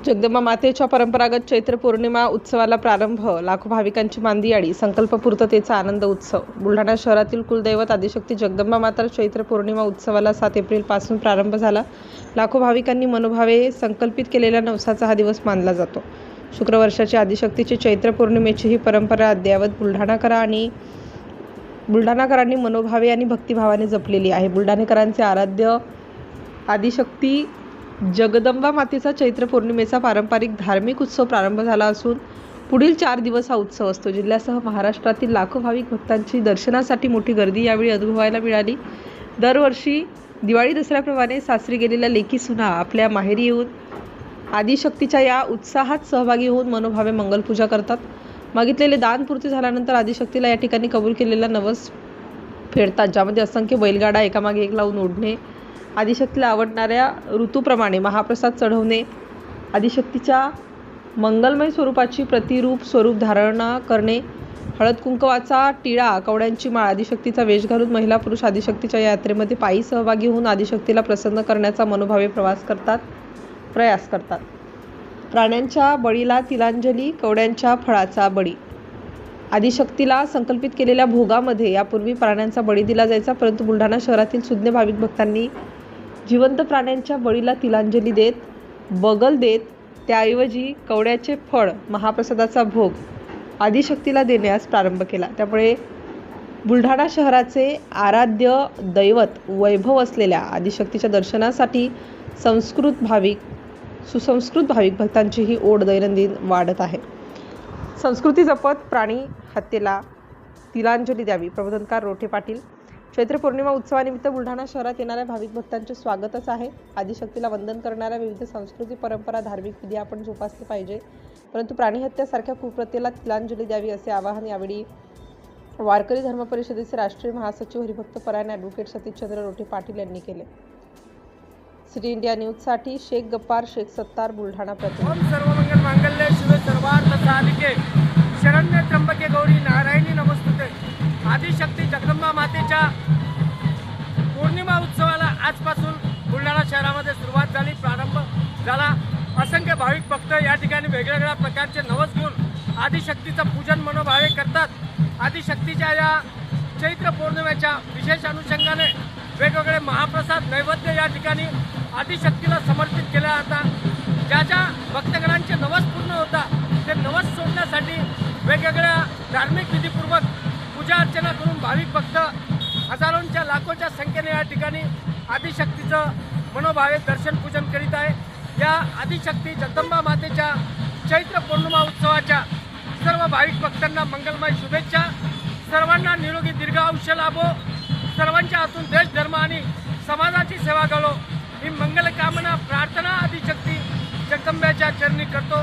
जगदंबा मातेच्या परंपरागत चैत्र पौर्णिमा उत्सवाला प्रारंभ. लाखो भाविकांची मांदियाळी. संकल्प पूर्ततेचा आनंद उत्सव. बुलढाणा शहरातील कुलदैवत आदिशक्ती जगदंबा माता चैत्र पौर्णिमा उत्सवाला 7 एप्रिलपासून प्रारंभ झाला. लाखो भाविकांनी मनोभावे संकल्पित केलेल्या नवसाचा हा दिवस मानला जातो. शुक्रवर्षाची आदिशक्तीची चैत्र पौर्णिमेची ही परंपरा अद्ययावत बुलढाणाकरांनी मनोभावे आणि भक्तिभावाने जपलेली आहे. बुलढाणेकरांचे आराध्य आदिशक्ती जगदंबा मातेचा चैत्र पौर्णिमेचा पारंपरिक धार्मिक उत्सव प्रारंभ झाला असून पुढील 4 दिवस हा उत्सव असतो. जिल्ह्यासह महाराष्ट्रातील लाखो भाविक भक्तांची दर्शनासाठी मोठी गर्दी यावेळी अनुभवायला मिळाली. दरवर्षी दिवाळी दसऱ्याप्रमाणे सासरी गेलेल्या लेकी सुना आपल्या माहेरी येऊन आदिशक्तीच्या या उत्साहात सहभागी होऊन मनोभावे मंगलपूजा करतात. मागितलेले दान पूर्ती झाल्यानंतर आदिशक्तीला या ठिकाणी कबूल केलेला नवस फेडतात, ज्यामध्ये असंख्य बैलगाडा एकामागे एक लावून ओढणे, आदिशक्तीला आवडणाऱ्या ऋतूप्रमाणे महाप्रसाद चढवणे, आदिशक्तीच्या मंगलमय स्वरूपाची प्रतिरूप स्वरूप धारणा करणे, हळद कुंकवाचा टिळा, कवड्यांची माळ, आदिशक्तीचा वेश घालून महिला पुरुष आदिशक्तीच्या या यात्रेमध्ये पायी सहभागी होऊन आदिशक्तीला प्रसन्न करण्याचा मनोभावे प्रयास करतात. प्राण्यांच्या बळीला तिलांजली, कवड्यांच्या फळाचा बळी. आदिशक्तीला संकल्पित केलेल्या भोगामध्ये यापूर्वी प्राण्यांचा बळी दिला जायचा, परंतु बुलढाणा शहरातील सुज्ञ भाविक भक्तांनी जिवंत प्राण्यांच्या बळीला तिलांजली देत, बगल देत त्याऐवजी कवड्याचे फळ महाप्रसादाचा भोग आदिशक्तीला देण्यास प्रारंभ केला. त्यामुळे बुलढाणा शहराचे आराध्य दैवत वैभव असलेल्या आदिशक्तीच्या दर्शनासाठी सुसंस्कृत भाविक भक्तांची ही ओढ दैनंदिन वाढत आहे. संस्कृती जपत प्राणी हत्येला तिलांजली द्यावी. प्रबोधनकार रोठे पाटील. चैत्र पौर्णिमा उत्सवानिमित्त बुलढाणा शहरात येणाऱ्या भाविक भक्तांचे स्वागतच आहे. आदिशक्तीला वंदन करणाऱ्या विविध सांस्कृतिक परंपरा, धार्मिक विधी आपण जोपासले पाहिजे, परंतु प्राणीहत्यासारख्या कुप्रथेला तिलांजली द्यावी असे आवाहन यावेळी वारकरी धर्म परिषदेचे राष्ट्रीय महासचिव हरिभक्त परायण ॲडव्होकेट सतीशचंद्र रोठे पाटील यांनी केले. सिटी इंडिया न्यूजसाठी शेख गप्पार, शेख सत्तार, बुलढाणा प्रतिनिधी. सर्वमंगल मांगल्ये शिवे सर्वार्थ साधिके शरण्ये त्र्यंबके गौरी नारायणी नमस्तुते. आदिशक्ती जगदंबा मातेच्या पौर्णिमा उत्सवाला आजपासून बुलढाणा शहरामध्ये सुरुवात झाली, प्रारंभ झाला. असंख्य भाविक भक्त या ठिकाणी वेगवेगळ्या प्रकारचे नवस घेऊन आदिशक्तीचं पूजन मनोभावे करतात. आदिशक्तीच्या या चैत्र पौर्णिमेच्या विशेष अनुषंगाने वेगवेगळे महाप्रसाद नैवेद्य या ठिकाणी आदिशक्तीला समर्पित केल्या जातात. ज्या भक्तगणांचे नवस पूर्ण होतात ते नवस सोडण्यासाठी वेगवेगळ्या धार्मिक विधीपूर्वक पूजा अर्चना करून भाविक भक्त हजारोंच्या लाखोच्या संख्येने या ठिकाणी आदिशक्तीचं मनोभावे दर्शन पूजन करीत आहे. या आदिशक्ती जगदंबा मातेच्या चैत्र पौर्णिमा उत्सवाच्या सर्व भाविक भक्तांना मंगलमय शुभेच्छा. सर्वांना निरोगी दीर्घ आयुष्य लाभो. सर्वांच्या हातून देश, धर्म आणि समाजाची सेवा घडो ही मंगल कामना प्रार्थना आदिशक्ती जगदंब्याच्या चरणी करतो.